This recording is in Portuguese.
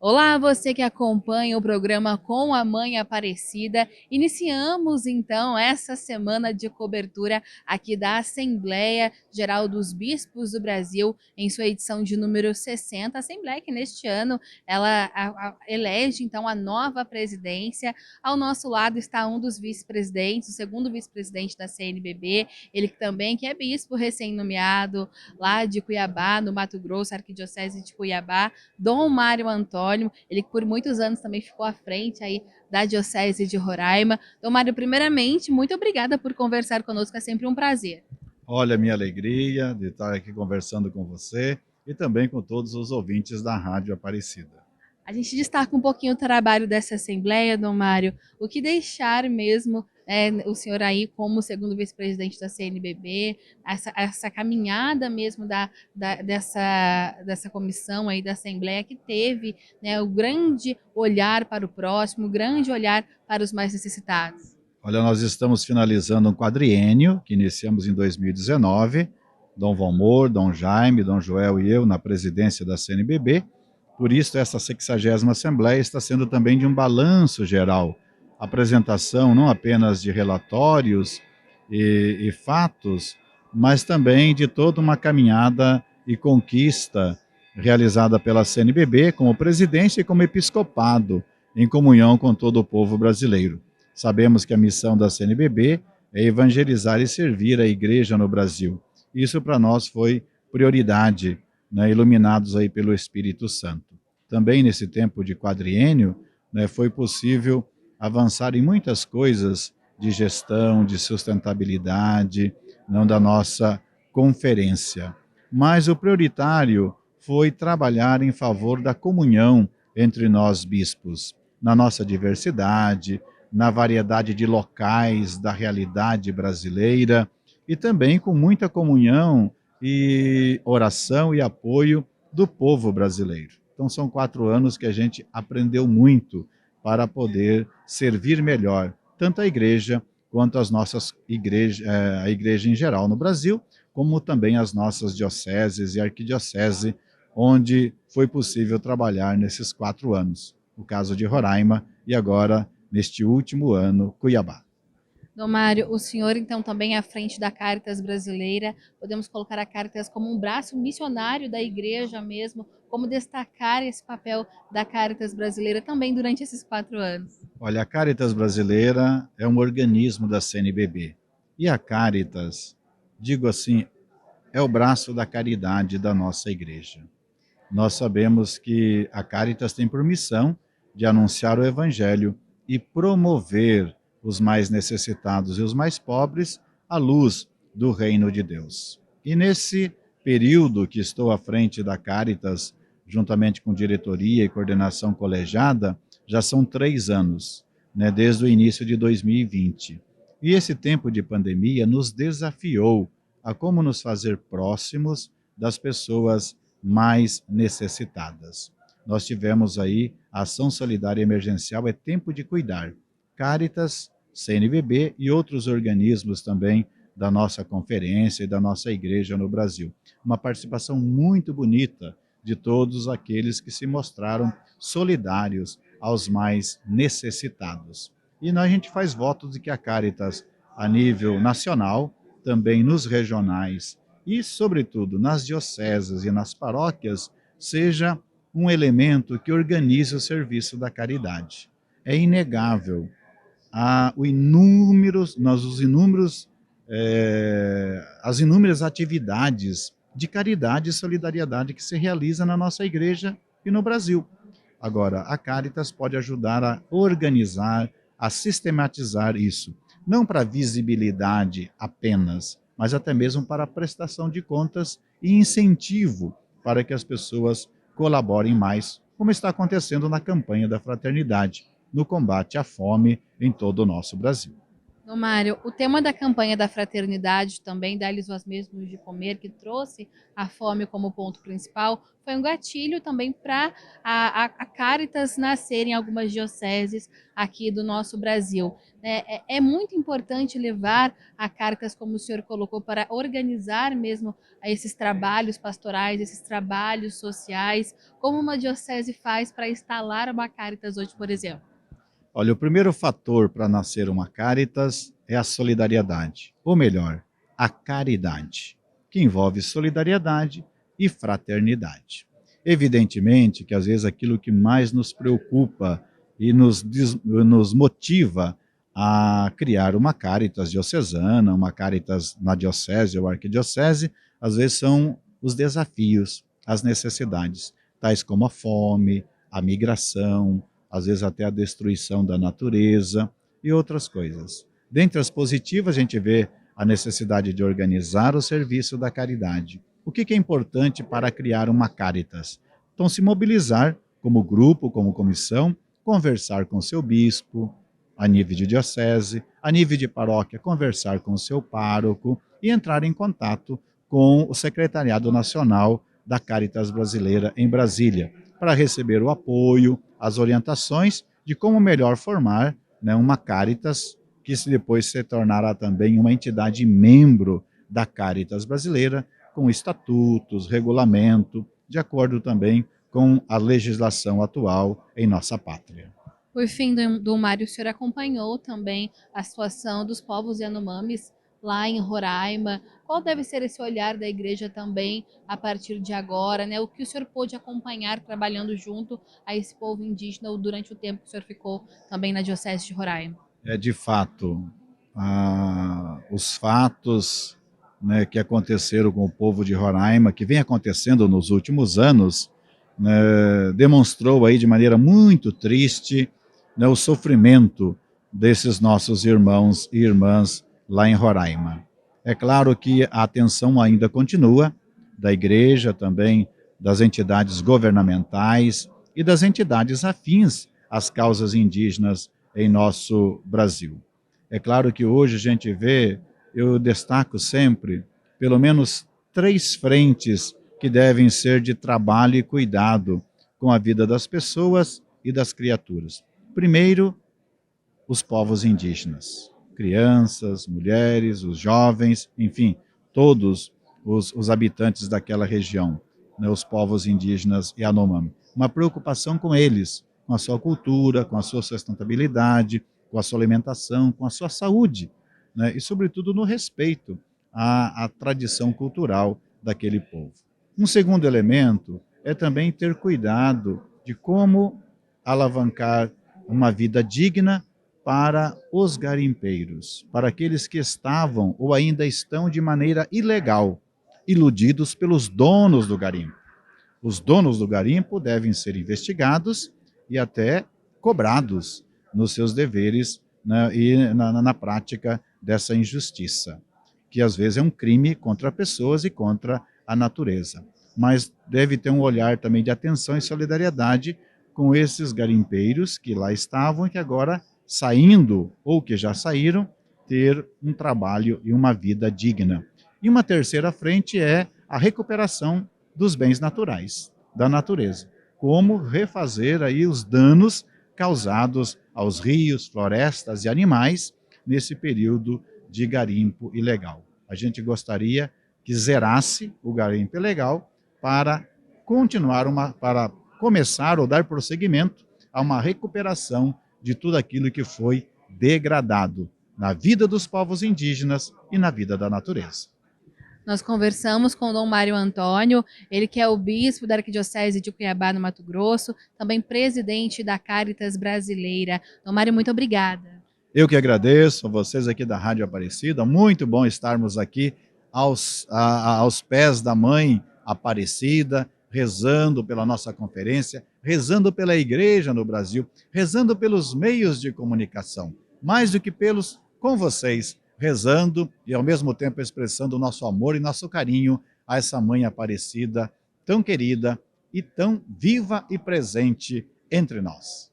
Olá, você que acompanha o programa Com a Mãe Aparecida. Iniciamos então essa semana de cobertura aqui da Assembleia Geral dos Bispos do Brasil, em sua edição de número 60. A Assembleia que neste ano ela elege então a nova presidência. Ao nosso lado está um dos vice-presidentes, o segundo vice-presidente da CNBB, ele também que é bispo recém-nomeado lá de Cuiabá, no Mato Grosso, Arquidiocese de Cuiabá, Dom Mário Antônio. Ele que por muitos anos também ficou à frente aí da Diocese de Roraima. Dom Mário, primeiramente, muito obrigada por conversar conosco, é sempre um prazer. Olha, minha alegria de estar aqui conversando com você e também com todos os ouvintes da Rádio Aparecida. A gente destaca um pouquinho o trabalho dessa Assembleia, Dom Mário, o que deixar mesmo o senhor aí como segundo vice-presidente da CNBB, essa caminhada mesmo dessa comissão aí da Assembleia que teve, né, o grande olhar para o próximo, o grande olhar para os mais necessitados. Olha, nós estamos finalizando um quadriênio que iniciamos em 2019, Dom Valmor, Dom Jaime, Dom Joel e eu na presidência da CNBB. Por isso, essa 60ª Assembleia está sendo também de um balanço geral, apresentação não apenas de relatórios e fatos, mas também de toda uma caminhada e conquista realizada pela CNBB como presidência e como episcopado, em comunhão com todo o povo brasileiro. Sabemos que a missão da CNBB é evangelizar e servir a igreja no Brasil. Isso para nós foi prioridade, né, iluminados aí pelo Espírito Santo. Também nesse tempo de quadriênio, né, foi possível avançar em muitas coisas de gestão, de sustentabilidade, não da nossa conferência. Mas o prioritário foi trabalhar em favor da comunhão entre nós bispos, na nossa diversidade, na variedade de locais da realidade brasileira e também com muita comunhão e oração e apoio do povo brasileiro. Então são 4 anos que a gente aprendeu muito para poder servir melhor tanto a igreja quanto as nossas igrejas, a igreja em geral no Brasil, como também as nossas dioceses e arquidiocese, onde foi possível trabalhar nesses 4 anos. O caso de Roraima e agora, neste último ano, Cuiabá. Dom Mário, o senhor então também é à frente da Caritas Brasileira, podemos colocar a Caritas como um braço missionário da igreja mesmo, como destacar esse papel da Caritas Brasileira também durante esses 4 anos? Olha, a Caritas Brasileira é um organismo da CNBB. E a Caritas, digo assim, é o braço da caridade da nossa igreja. Nós sabemos que a Caritas tem por missão de anunciar o Evangelho e promover os mais necessitados e os mais pobres à luz do reino de Deus. E nesse período que estou à frente da Caritas, juntamente com diretoria e coordenação colegiada, já são 3 anos, né, desde o início de 2020. E esse tempo de pandemia nos desafiou a como nos fazer próximos das pessoas mais necessitadas. Nós tivemos aí a ação solidária emergencial É Tempo de Cuidar. Caritas, CNBB e outros organismos também da nossa conferência e da nossa igreja no Brasil. Uma participação muito bonita de todos aqueles que se mostraram solidários aos mais necessitados. E a gente faz voto de que a Caritas, a nível nacional, também nos regionais e, sobretudo, nas dioceses e nas paróquias, seja um elemento que organize o serviço da caridade. É inegável as inúmeras atividades de caridade e solidariedade que se realiza na nossa igreja e no Brasil. Agora, a Caritas pode ajudar a organizar, a sistematizar isso, não para visibilidade apenas, mas até mesmo para a prestação de contas e incentivo para que as pessoas colaborem mais, como está acontecendo na campanha da fraternidade, no combate à fome em todo o nosso Brasil. Ô, Mário, o tema da campanha da fraternidade também, dá-lhes vós mesmos de comer, que trouxe a fome como ponto principal, foi um gatilho também para a Caritas nascer em algumas dioceses aqui do nosso Brasil. É muito importante levar a Caritas, como o senhor colocou, para organizar mesmo esses trabalhos pastorais, esses trabalhos sociais, como uma diocese faz para instalar uma Caritas hoje, por exemplo. Olha, o primeiro fator para nascer uma Caritas é a solidariedade, ou melhor, a caridade, que envolve solidariedade e fraternidade. Evidentemente que às vezes aquilo que mais nos preocupa e nos motiva a criar uma Caritas diocesana, uma Caritas na diocese ou arquidiocese, às vezes são os desafios, as necessidades, tais como a fome, a migração, às vezes até a destruição da natureza e outras coisas. Dentre as positivas, a gente vê a necessidade de organizar o serviço da caridade. O que é importante para criar uma Caritas? Então, se mobilizar como grupo, como comissão, conversar com seu bispo, a nível de diocese, a nível de paróquia, conversar com o seu pároco e entrar em contato com o Secretariado Nacional da Caritas Brasileira em Brasília, para receber o apoio, as orientações de como melhor formar, né, uma Caritas que depois se tornará também uma entidade membro da Caritas Brasileira, com estatutos, regulamento, de acordo também com a legislação atual em nossa pátria. Por fim, do Mário, o senhor acompanhou também a situação dos povos Yanomamis lá em Roraima. Qual deve ser esse olhar da igreja também a partir de agora, né? O que o senhor pôde acompanhar trabalhando junto a esse povo indígena ou durante o tempo que o senhor ficou também na Diocese de Roraima? De fato, os fatos, né, que aconteceram com o povo de Roraima, que vem acontecendo nos últimos anos, né, demonstrou aí de maneira muito triste, né, o sofrimento desses nossos irmãos e irmãs lá em Roraima. É claro que a atenção ainda continua, da igreja também, das entidades governamentais e das entidades afins às causas indígenas em nosso Brasil. É claro que hoje a gente vê, eu destaco sempre, pelo menos 3 frentes que devem ser de trabalho e cuidado com a vida das pessoas e das criaturas. Primeiro, os povos indígenas, crianças, mulheres, os jovens, enfim, todos os habitantes daquela região, né, os povos indígenas Yanomami. Uma preocupação com eles, com a sua cultura, com a sua sustentabilidade, com a sua alimentação, com a sua saúde, né, e sobretudo no respeito à tradição cultural daquele povo. Um segundo elemento é também ter cuidado de como alavancar uma vida digna para os garimpeiros, para aqueles que estavam ou ainda estão de maneira ilegal, iludidos pelos donos do garimpo. Os donos do garimpo devem ser investigados e até cobrados nos seus deveres, né, e na prática dessa injustiça, que às vezes é um crime contra pessoas e contra a natureza. Mas deve ter um olhar também de atenção e solidariedade com esses garimpeiros que lá estavam e que agora, saindo ou que já saíram, ter um trabalho e uma vida digna. E uma terceira frente é a recuperação dos bens naturais, da natureza. Como refazer aí os danos causados aos rios, florestas e animais nesse período de garimpo ilegal. A gente gostaria que zerasse o garimpo ilegal para para começar ou dar prosseguimento a uma recuperação de tudo aquilo que foi degradado na vida dos povos indígenas e na vida da natureza. Nós conversamos com o Dom Mário Antônio, ele que é o bispo da Arquidiocese de Cuiabá, no Mato Grosso, também presidente da Caritas Brasileira. Dom Mário, muito obrigada. Eu que agradeço a vocês aqui da Rádio Aparecida, muito bom estarmos aqui aos pés da Mãe Aparecida, rezando pela nossa conferência, rezando pela igreja no Brasil, rezando pelos meios de comunicação, mais do que com vocês, rezando e ao mesmo tempo expressando o nosso amor e nosso carinho a essa Mãe Aparecida, tão querida e tão viva e presente entre nós.